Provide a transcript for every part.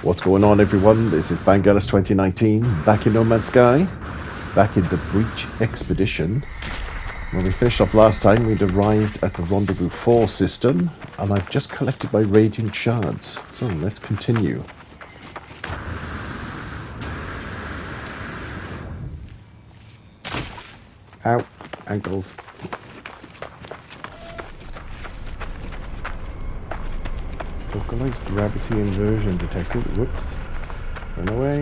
What's going on, everyone? This is Voyagers 2019, back in No Man's Sky, back in the Breach Expedition. When we finished off last time, we'd arrived at the Rendezvous 4 system, and I've just collected my Radiant Shards. So let's continue. Ow, ankles. Localized gravity inversion detected. Whoops. Run away.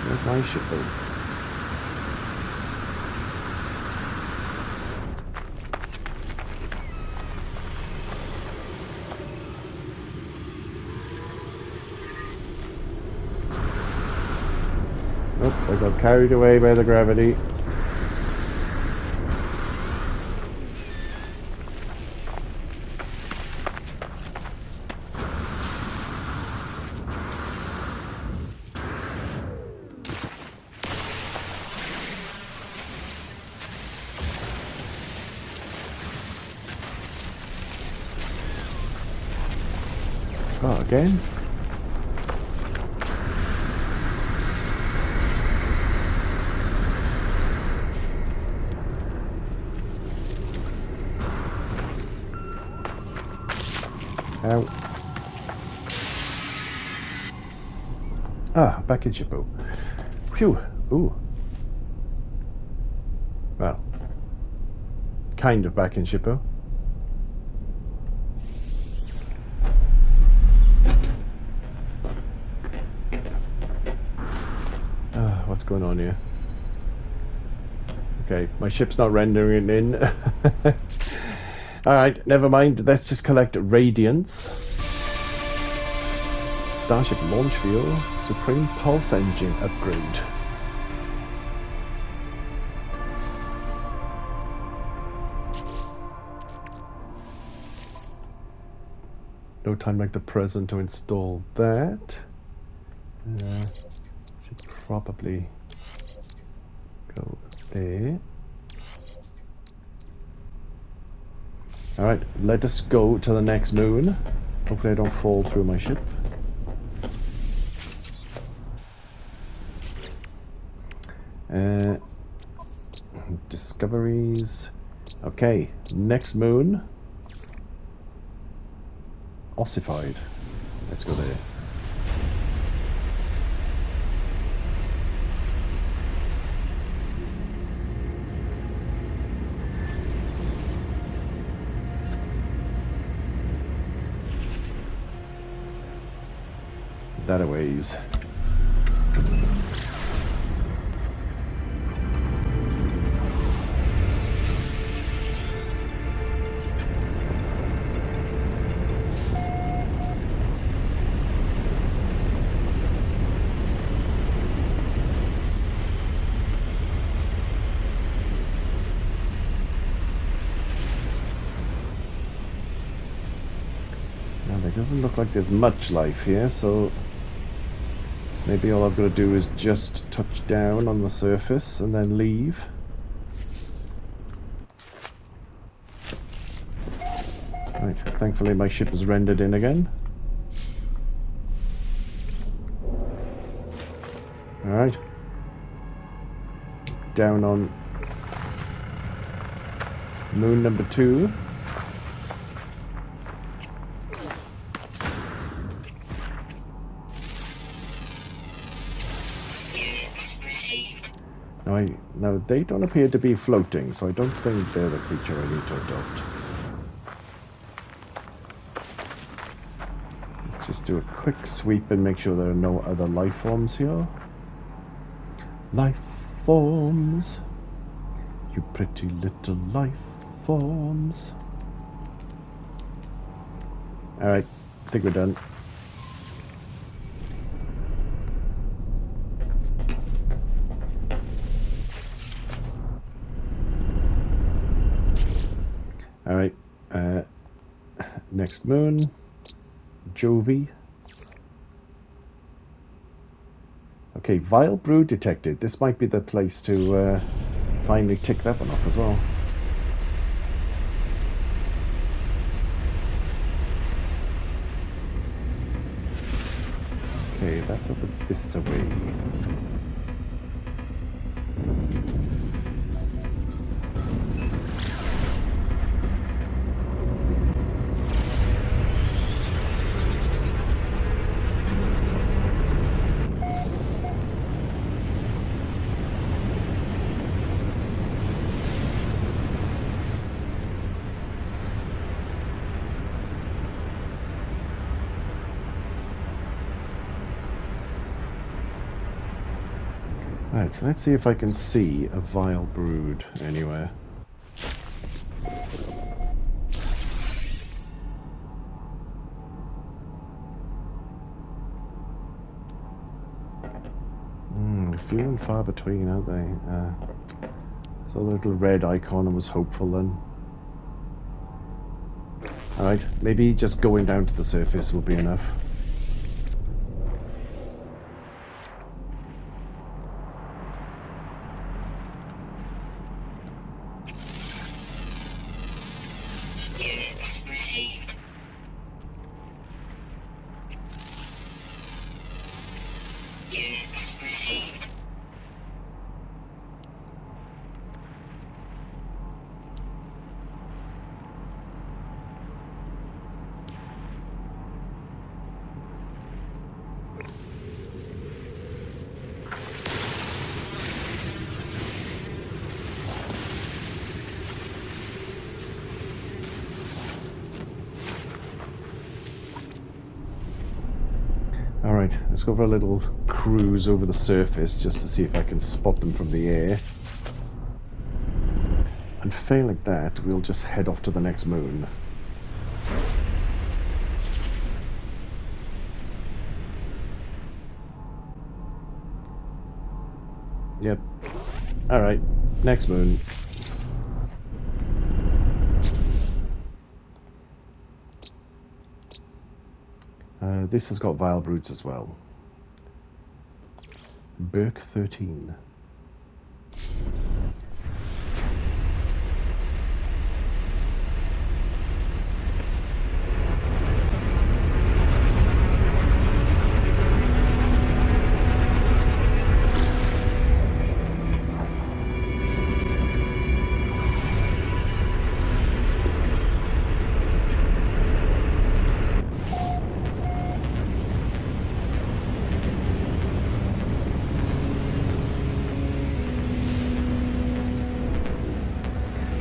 Where's my ship though? Oops, I got carried away by the gravity. Oh, again? Ow. Ah, back in Shippo. Phew. Ooh. Well, kind of back in Shippo. What's going on here? Okay, my ship's not rendering it in. Alright, never mind. Let's just collect Radiance. Starship launch fuel. Supreme Pulse Engine upgrade. No time like the present to install that. Should probably go there. Alright, let us go to the next moon. Hopefully I don't fall through my ship. Discoveries. Okay, next moon. Ossified. Let's go there. That a ways. Now there doesn't look like there's much life here, so maybe all I've got to do is just touch down on the surface and then leave. Right, thankfully my ship is rendered in again. Alright. Down on moon number 2. Now they don't appear to be floating, so I don't think they're the creature I need to adopt. Let's just do a quick sweep and make sure there are no other life forms here. Life forms, you pretty little life forms. Alright, I think we're done. Alright, next moon, Jovi. Okay, Vile Brew detected. This might be the place to finally tick that one off as well. that's over this away. Right, so let's see if I can see a vile brood anywhere. Few and far between, aren't they? So the little red icon was hopeful then. Alright, maybe just going down to the surface will be enough. Alright, let's go for a little cruise over the surface just to see if I can spot them from the air. And failing that, we'll just head off to the next moon. Yep. Alright, next moon. This has got vile broods as well. Burke 13.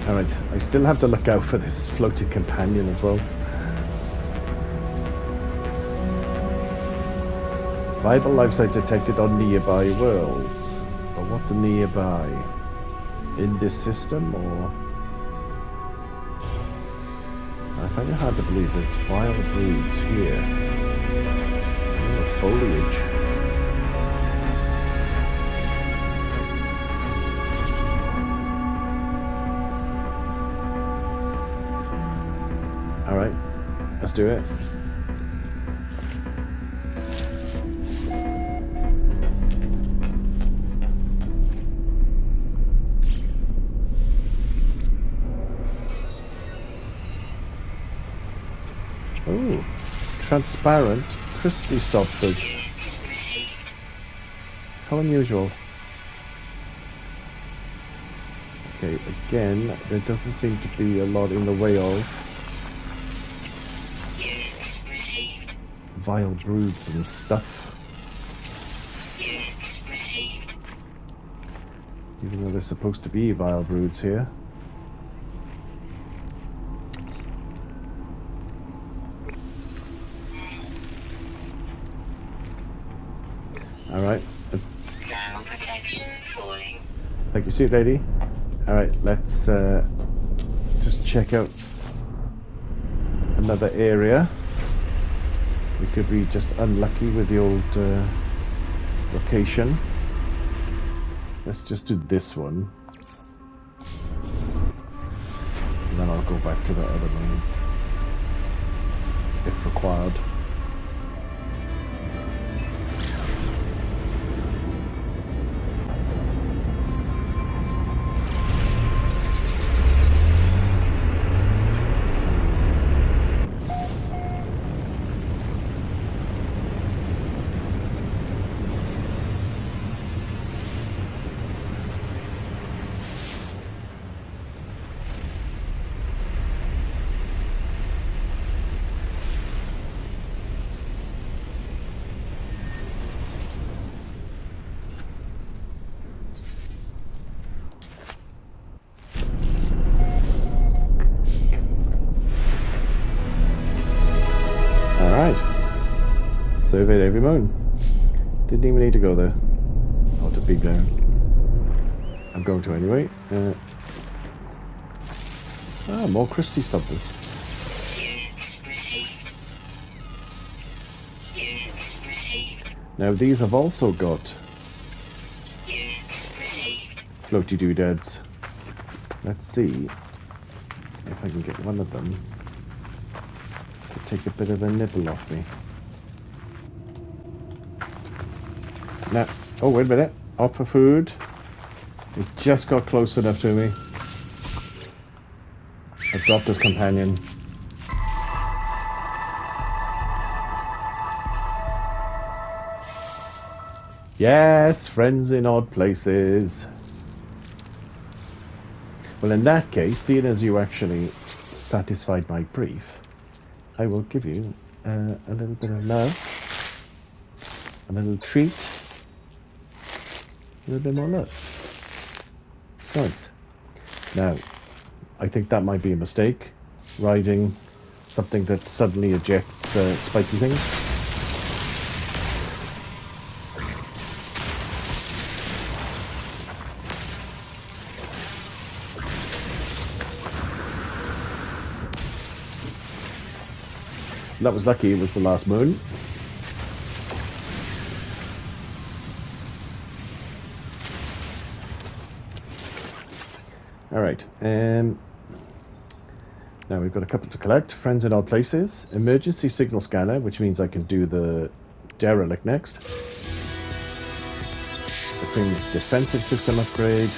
Alright, I still have to look out for this floating companion as well. Viable life sites detected on nearby worlds. But what's a nearby? In this system, or? I find it hard to believe there's vile broods here. In the foliage. Alright, let's do it. Ooh, transparent crystal stoppers. How unusual. Okay, again, there doesn't seem to be a lot in the way of vile broods and stuff. Even though there's supposed to be vile broods here. Alright. Thank you, sweet lady. Alright, let's just check out another area. We could be just unlucky with the old location. Let's just do this one. And then I'll go back to the other one, if required. Surveyed every moon. Didn't even need to go there. Oh, to peek down. I'm going to anyway. More Christie stoppers. Now these have also got floaty doodads. Let's see if I can get one of them to take a bit of the nibble off me. Now, oh wait a minute, off for food. It just got close enough to me. I dropped his companion. Yes, friends in odd places. Well, in that case, seeing as you actually satisfied my brief, I will give you a little bit of love, a little treat, a little bit more love. Nice. Now, I think that might be a mistake, riding something that suddenly ejects spiky things. That was lucky, it was the last moon. Alright, now we've got a couple to collect. Friends in odd places. Emergency signal scanner, which means I can do the derelict next. Between defensive system upgrade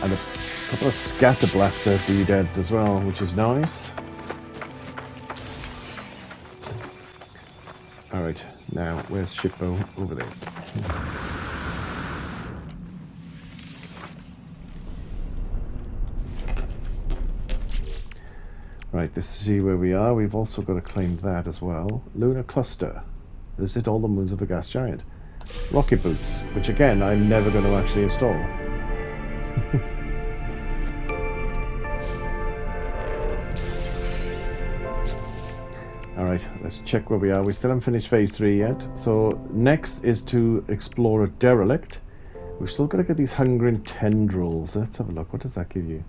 and a couple of scatter blaster doodads as well, which is nice. Alright, now where's Shippo? Over there. Right, let's see where we are. We've also got to claim that as well. Lunar cluster. Visit all the moons of a gas giant. Rocket boots, which again I'm never going to actually install. Alright, let's check where we are. We still haven't finished phase 3 yet. So next is to explore a derelict. We've still got to get these hungering tendrils. Let's have a look. What does that give you?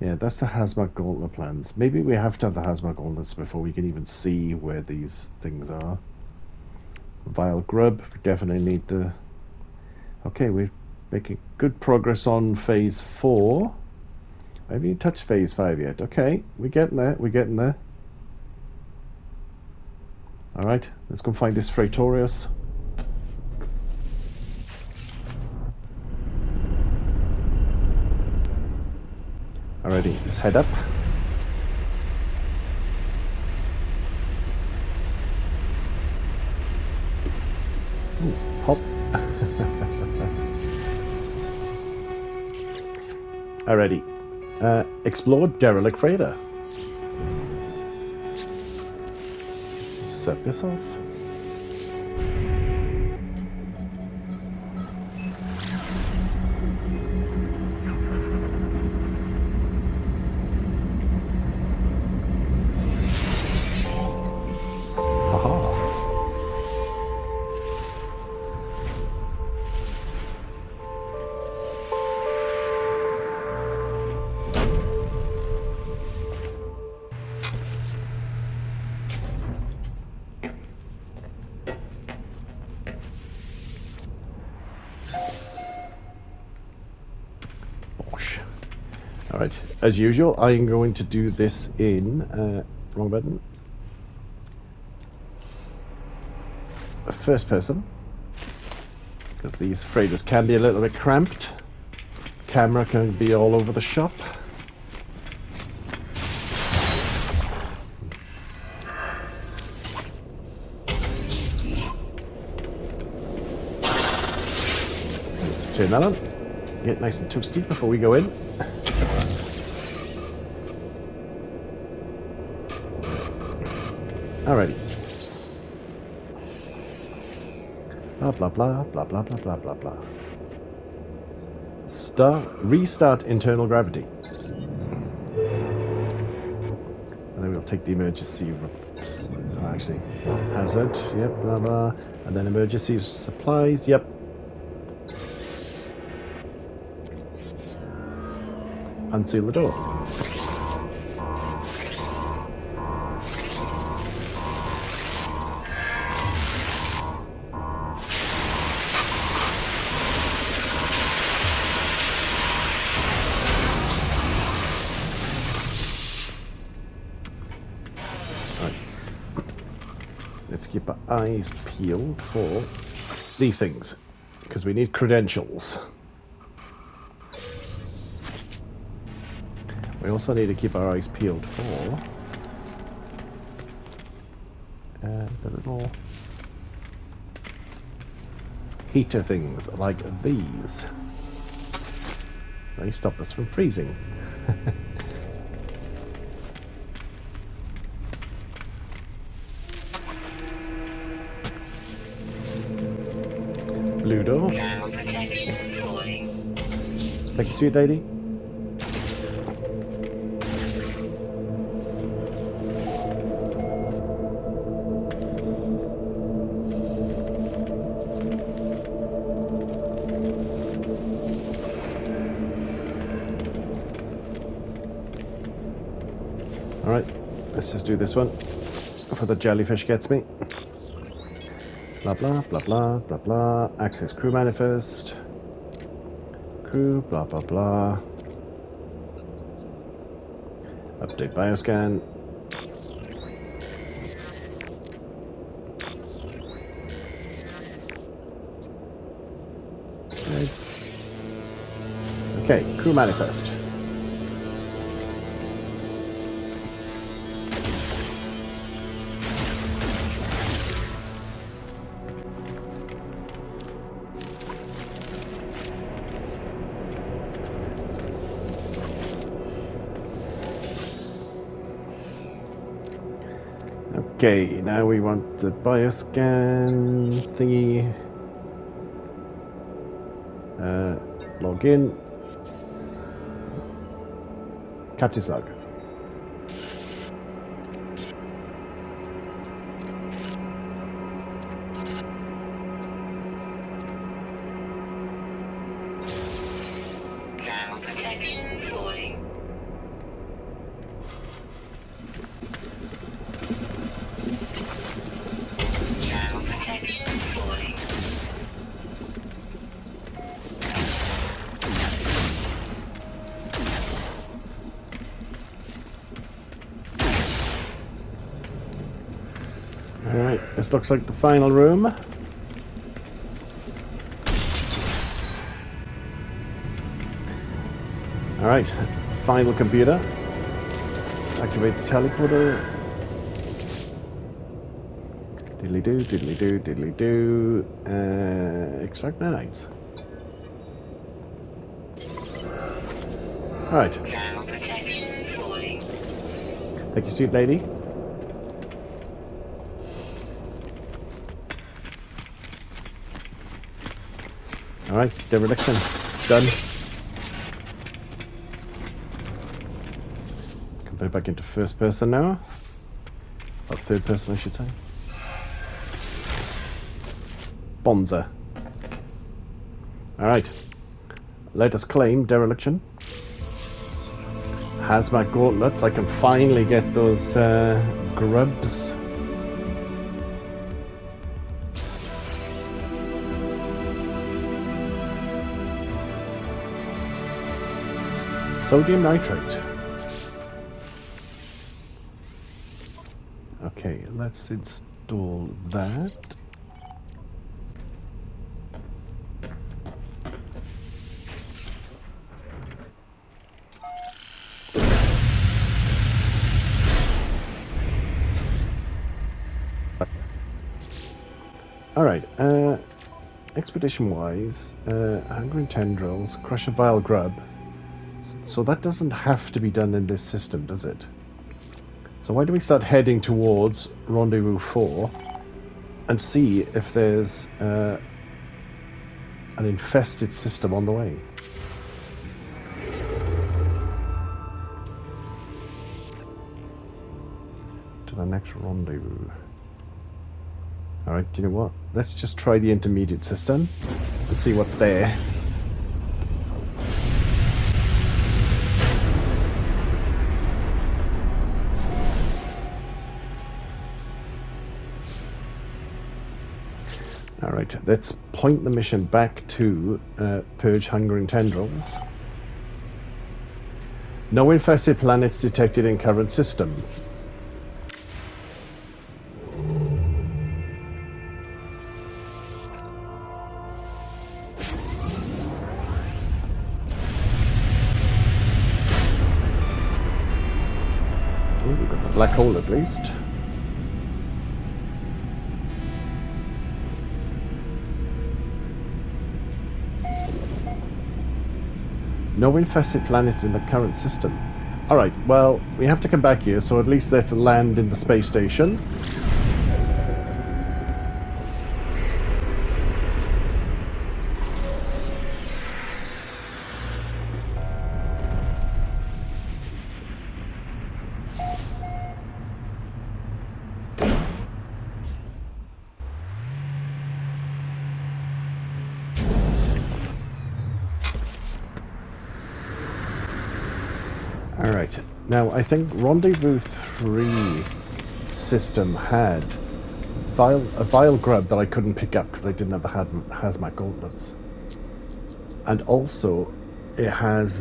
Yeah, that's the hazmat gauntlet plans. Maybe we have to have the hazmat gauntlets before we can even see where these things are. Vile grub, we definitely need the... Okay, we're making good progress on phase 4. I haven't even touched phase 5 yet. Okay, we're getting there, we're getting there. Alright, let's go find this Freightorius. Alrighty, let's head up. Ooh, hop. Alrighty. Explore derelict freighter. Set this off. Alright, as usual, I'm going to do this in, wrong button, first person, because these freighters can be a little bit cramped. Camera can be all over the shop. Let's turn that on, get nice and toasty before we go in. Alrighty. Blah blah blah blah blah blah blah blah blah. Restart internal gravity. And then we'll it'll take the emergency. Actually, hazard. Yep, blah blah. And then emergency supplies. Yep. Unseal the door. Let's keep our eyes peeled for these things, because we need credentials. We also need to keep our eyes peeled for the little heater things like these. They stop us from freezing. Blue door. Thank you, sweet lady. Alright, let's just do this one before the jellyfish gets me. Blah blah blah blah blah blah. Access crew manifest. Crew blah blah blah. Update bioscan. Okay, crew manifest. Okay, now we want the bioscan thingy. Log in. Captain's log. Ground protection falling. Ground protection falling. Alright, this looks like the final room. Alright, final computer. Activate the teleporter. Diddly do, diddly do, diddly do. Extract nanites. Alright. Ground protection falling. Thank you, sweet lady. Alright, dereliction. Done. Can put it back into first person now. Or third person, I should say. Bonza. Alright. Let us claim dereliction. Hazmat gauntlets. I can finally get those grubs. Sodium nitrate. Okay, let's install that. Alright, expedition-wise, hungry tendrils, crush a vile grub. So that doesn't have to be done in this system, does it? So why do we start heading towards Rendezvous 4 and see if there's an infested system on the way? to the next rendezvous. Alright, do you know what? Let's just try the intermediate system and see what's there. Alright, let's point the mission back to Purge Hungering Tendrils. No infested planets detected in current system. Oh, we've got the black hole at least. No infested planets in the current system. Alright, well, we have to come back here, so at least let's land in the space station. Alright, now I think Rendezvous 3 system had a vial grub that I couldn't pick up because I didn't have the hazmat gauntlets. And also, it has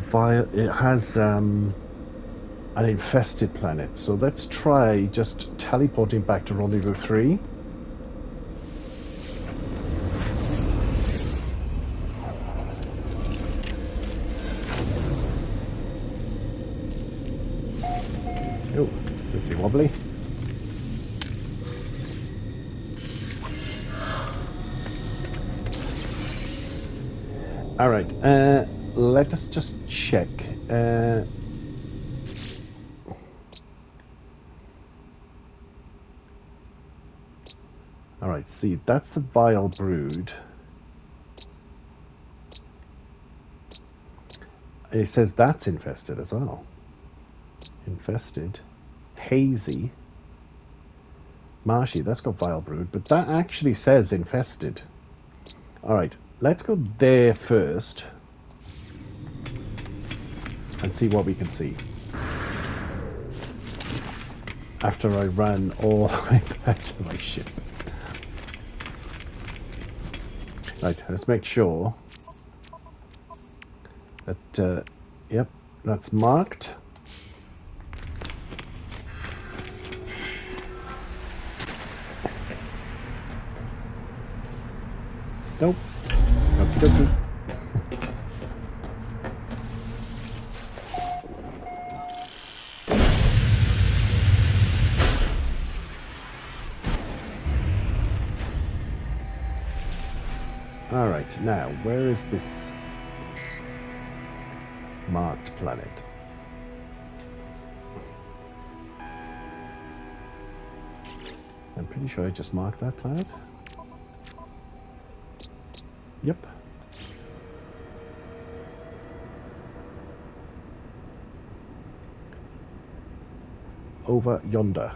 an infested planet. So let's try just teleporting back to Rendezvous 3. Oh, wibbly wobbly. Alright, let us just check. Alright, see, that's the Vile Brood. It says that's infested as well. Infested. Hazy. Marshy, that's got Vile Brood, but that actually says infested. Alright, let's go there first and see what we can see. After I run all the way back to my ship. Right, let's make sure that, yep, that's marked. Nope. Okie dokie. Alright, now, where is this marked planet? I'm pretty sure I just marked that planet. Yep. Over yonder.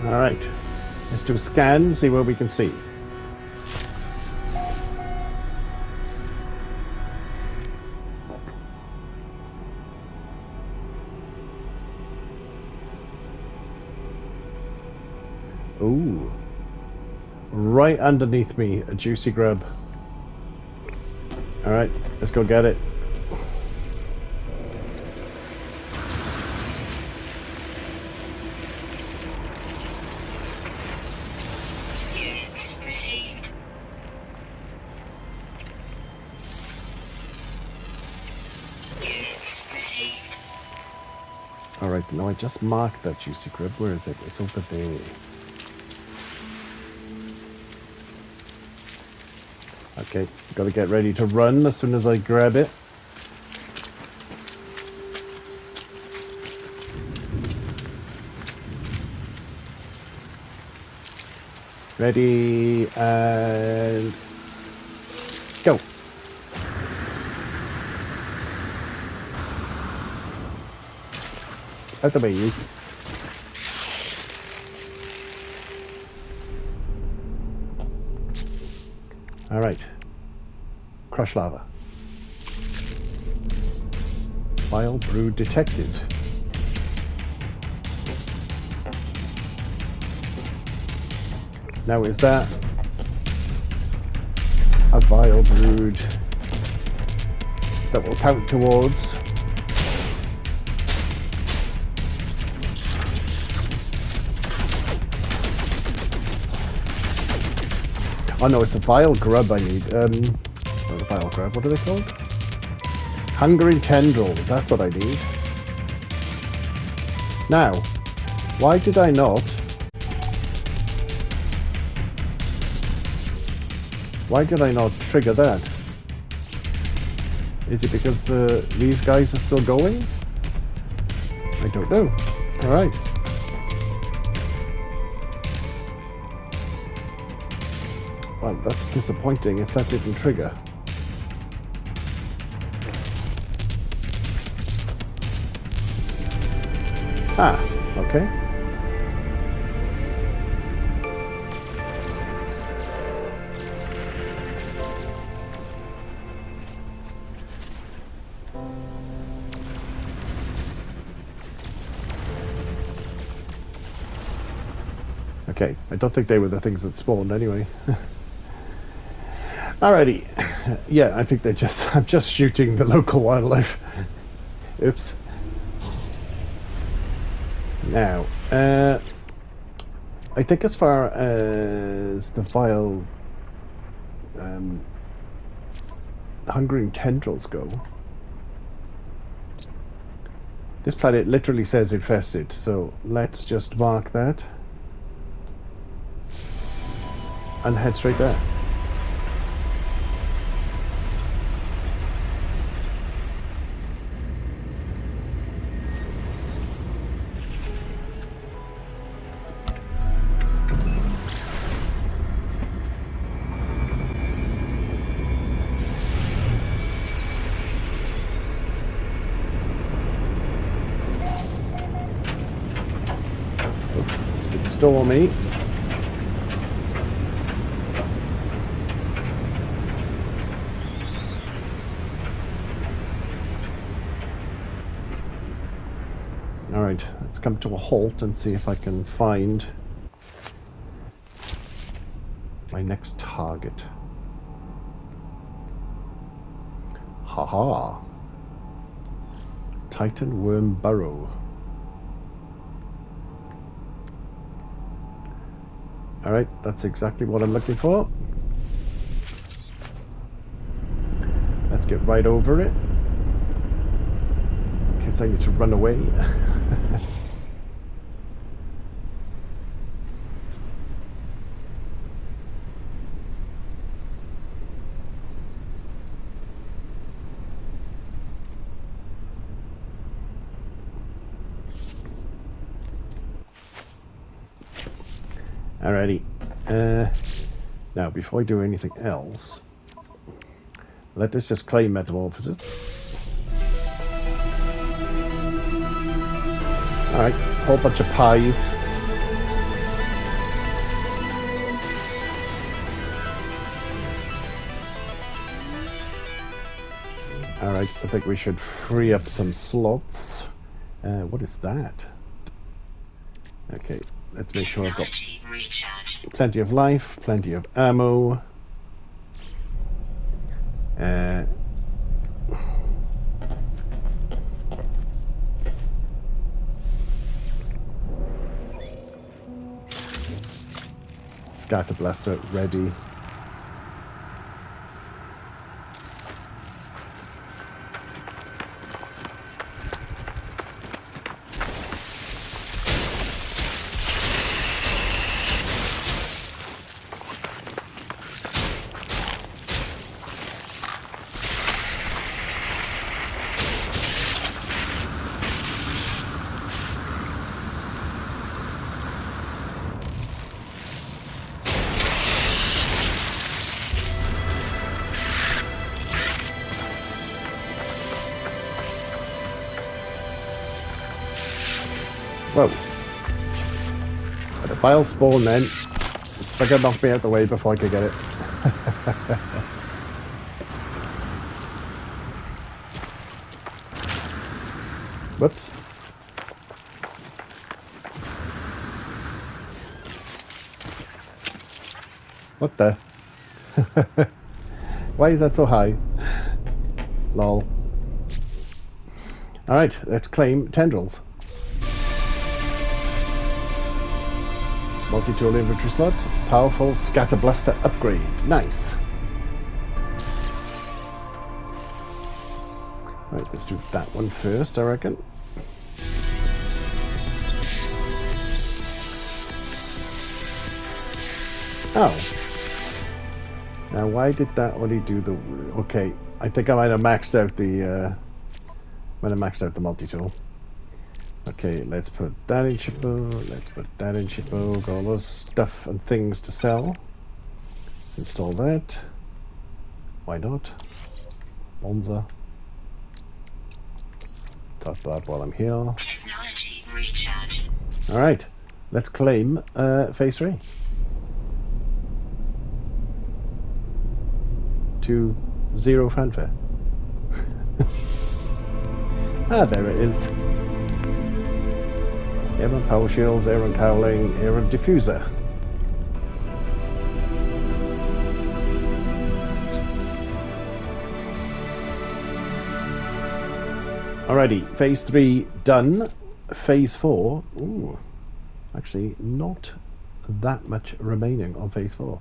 Alright, let's do a scan, see what we can see. Ooh, right underneath me, a juicy grub. Alright, let's go get it. Units received. Alright, now I just marked that juicy grub. Where is it? It's over there. Okay, gotta get ready to run as soon as I grab it. Ready, and go. Out the way, you. All right. Crush lava. Vile brood detected. Now, is that a vile brood that will count towards? Oh no, it's a vile grub I need. Not a vile grub, what are they called? Hungering tendrils, that's what I need. Now, why did I not? Why did I not trigger that? Is it because these guys are still going? I don't know. Alright. Well, that's disappointing if that didn't trigger. Ah, okay. Okay, I don't think they were the things that spawned anyway. Alrighty. Yeah, I think I'm just shooting the local wildlife. Oops. Now, I think as far as the vile hungering tendrils go, this planet literally says infested, so let's just mark that and head straight there. It's a bit stormy. Alright, let's come to a halt and see if I can find my next target. Haha! Titan worm burrow. Alright, that's exactly what I'm looking for. Let's get right over it. In case I need to run away. Alrighty. Now, before I do anything else, let us just claim metamorphosis. Alright, whole bunch of pies. Alright, I think we should free up some slots. What is that? Okay, let's make sure I've got plenty of life, plenty of ammo. Scatter blaster ready. Whoa. But if I'll spawn then, they're gonna knock me out the way before I can get it. Whoops. What the? Why is that so high? Lol. Alright, let's claim tendrils. Multi-tool inventory slot. Powerful scatter blaster upgrade. Nice. Right, let's do that one first, I reckon. Oh. Now, why did that only do the... Okay, I think I might have maxed out the... multi-tool. Okay, let's put that in Shippo. Let's put that in Shippo. Got all those stuff and things to sell. Let's install that. Why not? Monza. Talk that while I'm here. Technology recharge. Alright, let's claim phase 3. 2-0 fanfare. Ah, there it is. Aeron power shields, Aeron cowling, Aeron diffuser. Alrighty, phase 3 done. Phase 4, ooh, actually not that much remaining on phase 4.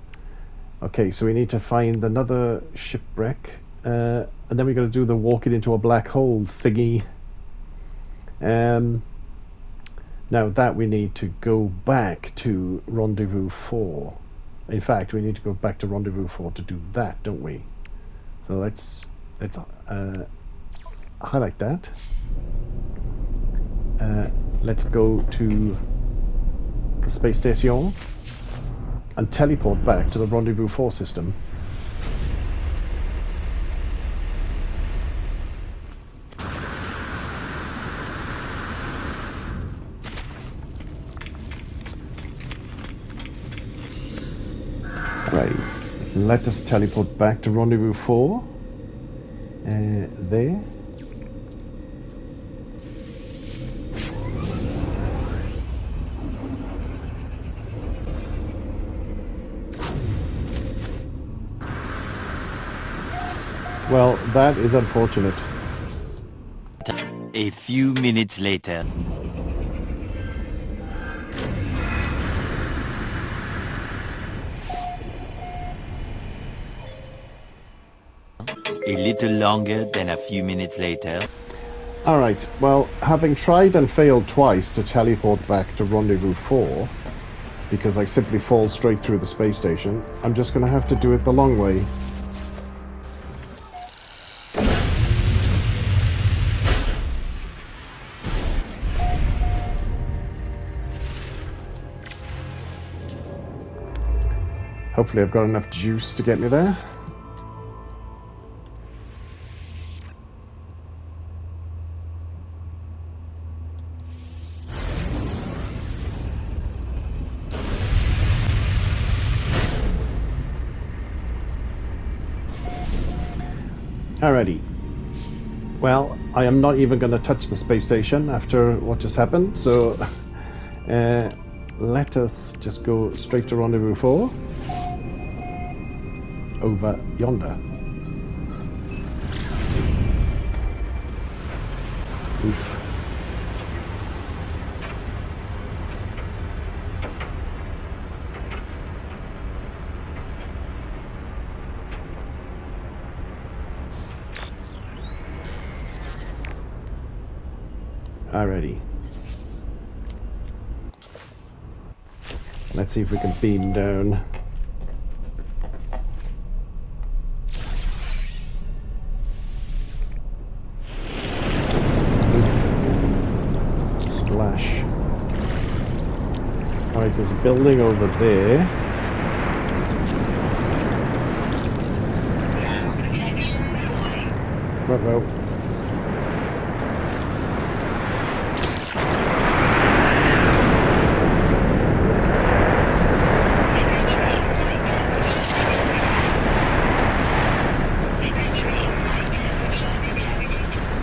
Okay, so we need to find another shipwreck, and then we're going to do the walking into a black hole thingy. Now that we need to go back to Rendezvous 4. In fact, we need to go back to Rendezvous 4 to do that, don't we? So let's highlight that. Let's go to the space station and teleport back to the Rendezvous 4 system. Right, let us teleport back to Rendezvous 4. There. Well, that is unfortunate. A few minutes later. A little longer than a few minutes later. Alright, well, having tried and failed twice to teleport back to Rendezvous 4, because I simply fall straight through the space station, I'm just going to have to do it the long way. Hopefully I've got enough juice to get me there. Alrighty. Well, I am not even going to touch the space station after what just happened, so let us just go straight to Rendezvous 4. Over yonder. Oof. Alrighty. Let's see if we can beam down. Splash. Alright, there's a building over there. Protection falling. Right, well.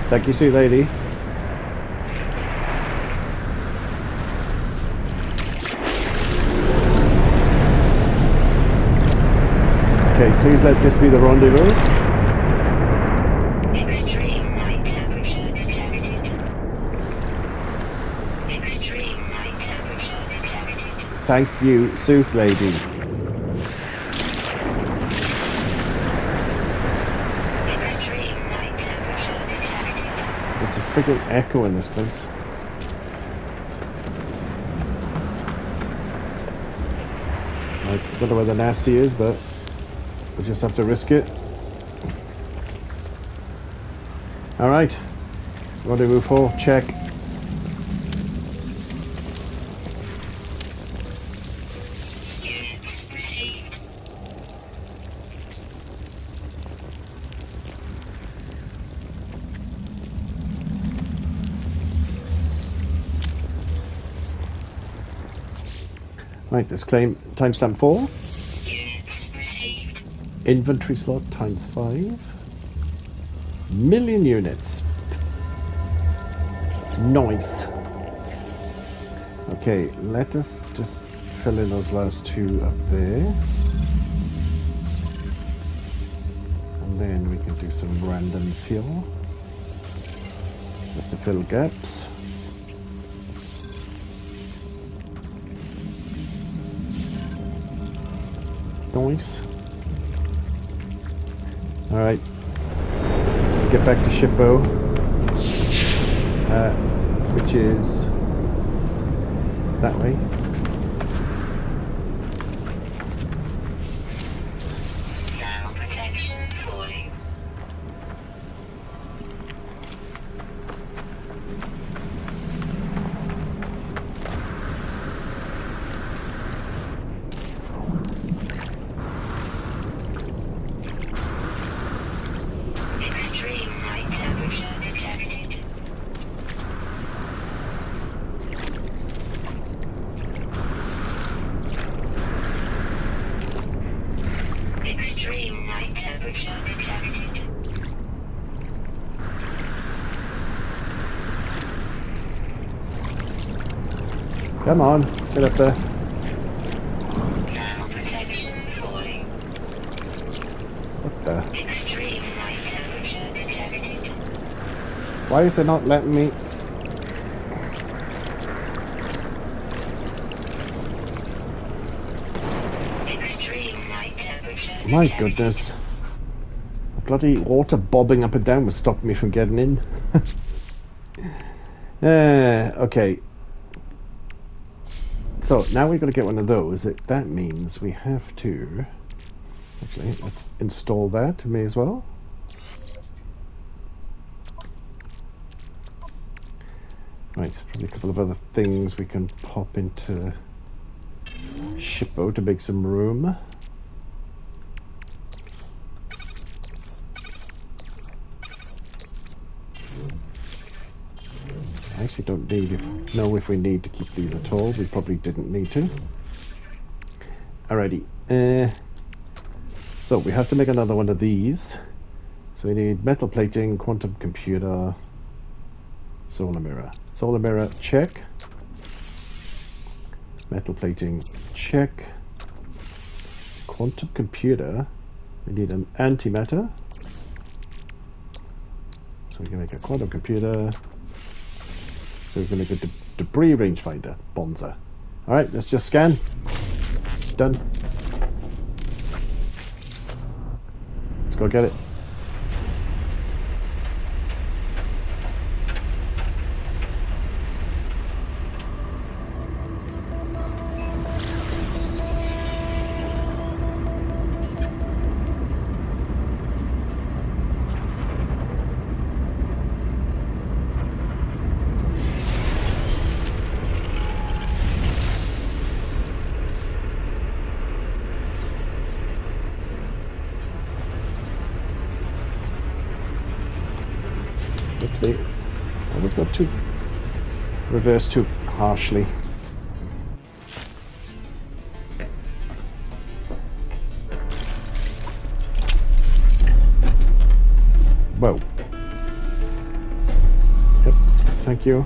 Thank you, sweet lady. Okay, please let this be the rendezvous. Extreme night temperature detected. Extreme night temperature detected. Thank you, suit lady. Extreme night temperature detected. There's a freaking echo in this place. I don't know where the nasty is, but we'll just have to risk it. Alright. Rendezvous 4, check. Units received. Right, this claim timestamp 4. Units received. Inventory slot times 5. Million units. Nice. Okay, let us just fill in those last two up there. And then we can do some randoms here. Just to fill gaps. Nice. Alright. Let's get back to Shippo. Which is that way. Thermal protection falling. Extreme night temperature detected. Extreme night temperature detected. Come on, get up there. Thermal protection falling. What the? Extreme night temperature detected. Why is it not letting me? Extreme night temperature My detected. goodness. The bloody water bobbing up and down was stopping me from getting in. Okay. So now we've got to get one of those. That means we have to... Actually, let's install that. May as well. Right, probably a couple of other things we can pop into Shippo to make some room. I actually don't know if we need to keep these at all. We probably didn't need to. Alrighty. So we have to make another one of these. So we need metal plating, quantum computer, solar mirror. Solar mirror, check. Metal plating, check. Quantum computer. We need an antimatter. So we can make a quantum computer. So we can make a debris rangefinder, Bonza. Alright, let's just scan. Done. Let's go get it. Oopsie. Almost got too reversed too harshly. Whoa. thank you.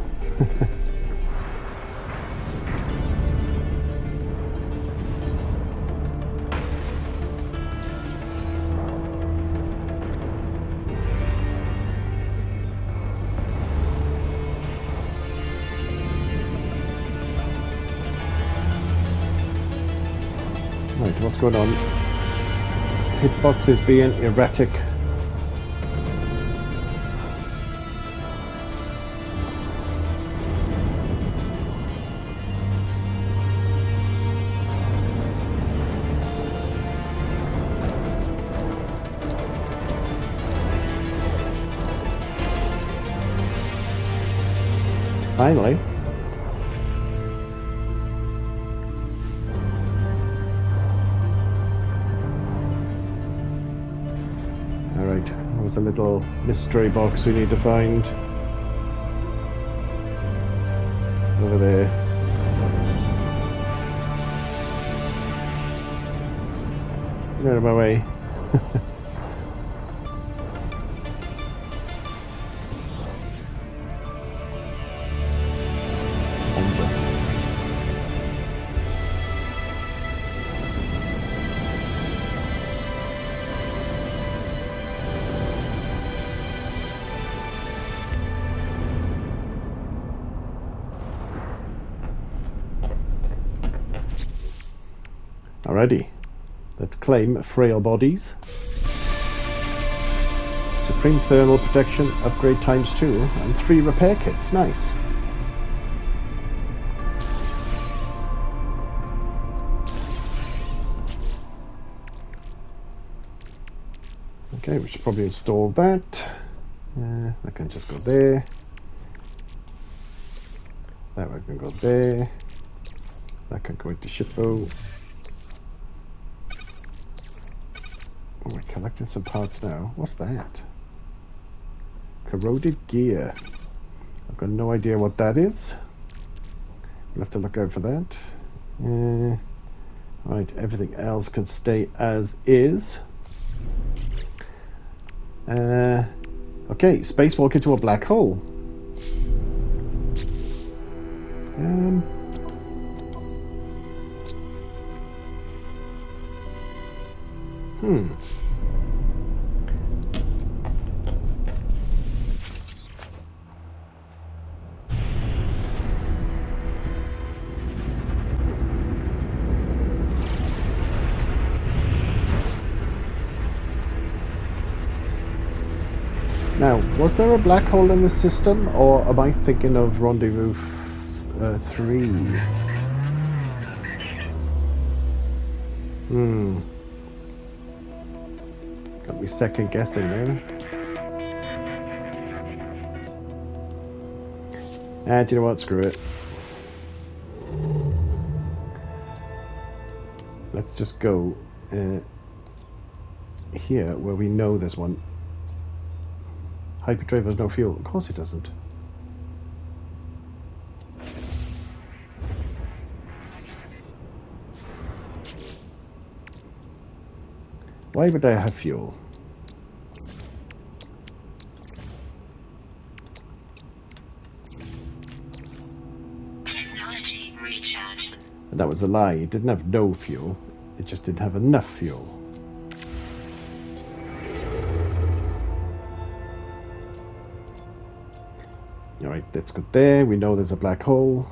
Right, what's going on? Hitbox is being erratic. Finally. Alright, there's a little mystery box we need to find. Over there. Get out of my way. Alrighty, let's claim frail bodies. Supreme thermal protection, upgrade ×2, and 3 repair kits. Nice. Okay, we should probably install that. That can just go there. That one can go there. That can go into shippo. Oh, we're collecting some parts now. What's that? Corroded gear. I've got no idea what that is. We'll have to look out for that. Right, everything else can stay as is. Okay, spacewalk into a black hole. Now, was there a black hole in this system, or am I thinking of Rendezvous 3? Got me second guessing there. Do you know what? Screw it. Let's just go here where we know there's one. Hyperdrive has no fuel. Of course it doesn't. Why would I have fuel? Technology recharge. And that was a lie. It didn't have no fuel. It just didn't have enough fuel. Alright, let's go there. We know there's a black hole.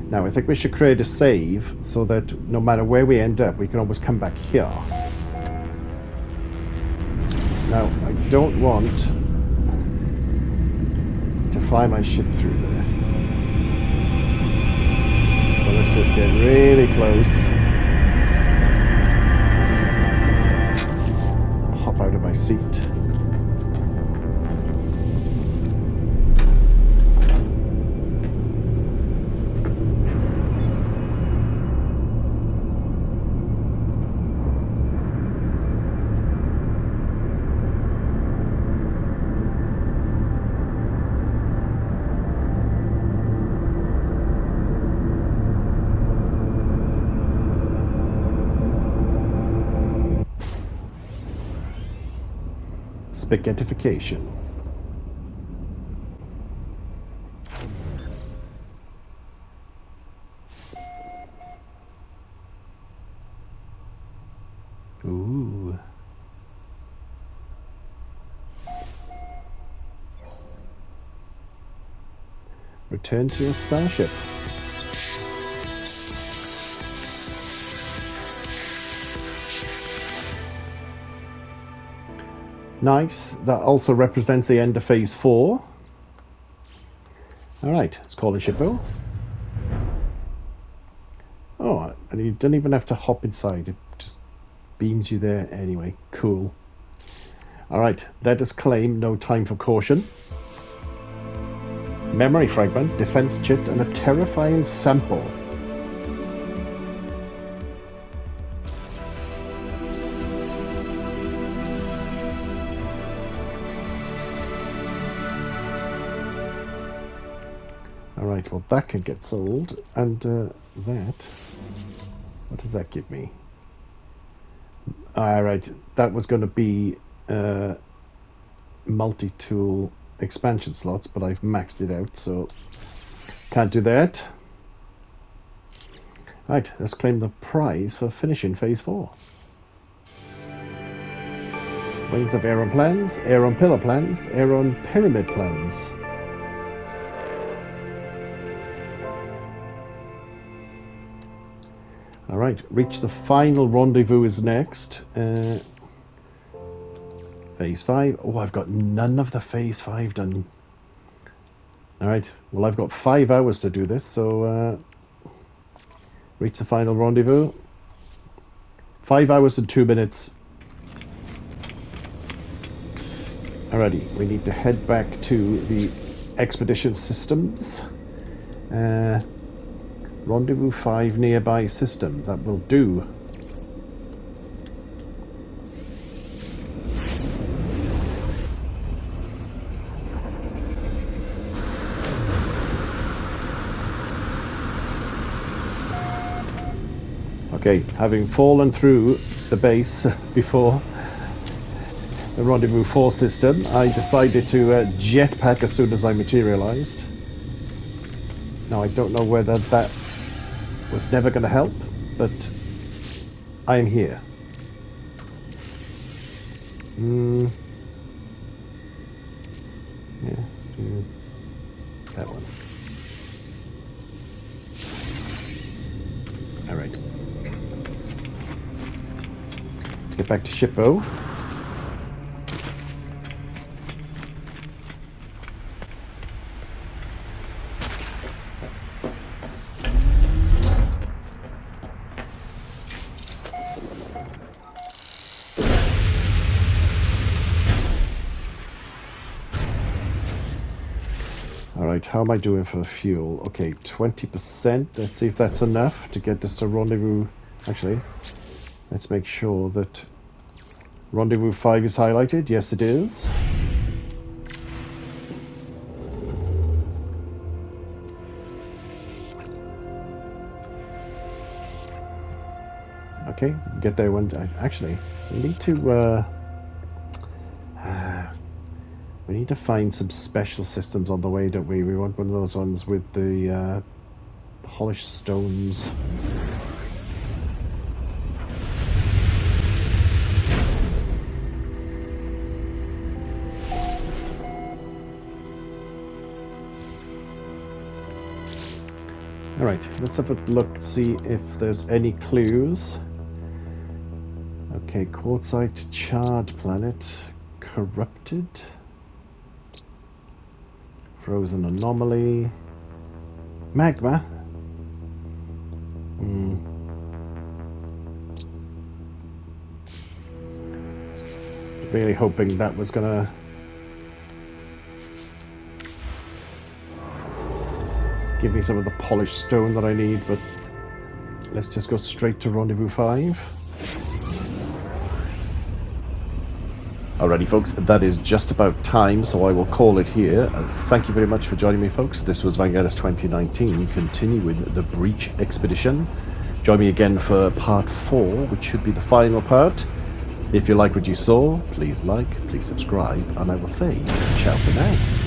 Now, I think we should create a save so that no matter where we end up, we can always come back here. Now, I don't want to fly my ship through there. So let's just get really close. Hop out of my seat. spaghettification. Ooh. Return to your starship. Nice. That also represents the end of phase 4. Alright, let's call it Shippo. Oh, and you don't even have to hop inside. It just beams you there anyway. Cool. Alright, let us claim no time for caution. Memory fragment, defense chit, and a terrifying sample. Alright, well that can get sold, and that, what does that give me? Alright, that was going to be multi-tool expansion slots, but I've maxed it out, so can't do that. Right, let's claim the prize for finishing phase 4. Wings of Aeron plans, Aeron pillar plans, Aeron pyramid plans. Alright, reach the final rendezvous is next. Phase 5. Oh, I've got none of the phase 5 done. Alright, well I've got 5 hours to do this, so reach the final rendezvous. 5 hours and 2 minutes. Alrighty, we need to head back to the expedition systems. Rendezvous 5 nearby system. That will do. Okay, having fallen through the base before the Rendezvous 4 system, I decided to jetpack as soon as I materialized. Now, I don't know whether that was never going to help, but I am here. Yeah, do that one. Alright. Let's get back to Shippo. Alright, how am I doing for fuel? Okay, 20%. Let's see if that's enough to get us to Rendezvous. Actually, let's make sure that Rendezvous 5 is highlighted. Yes, it is. Okay, get there when... Actually, we need to... we need to find some special systems on the way, don't we? We want one of those ones with the polished stones. Alright, let's have a look, see if there's any clues. Okay, quartzite charred planet. Corrupted. Frozen anomaly. Magma. Really hoping that was gonna give me some of the polished stone that I need, but let's just go straight to Rendezvous 5. Alrighty folks, that is just about time, so I will call it here. Thank you very much for joining me, folks. This was Voyagers 2019, continuing the Breach Expedition. Join me again for part 4, which should be the final part. If you like what you saw, please like, please subscribe, and I will say ciao for now.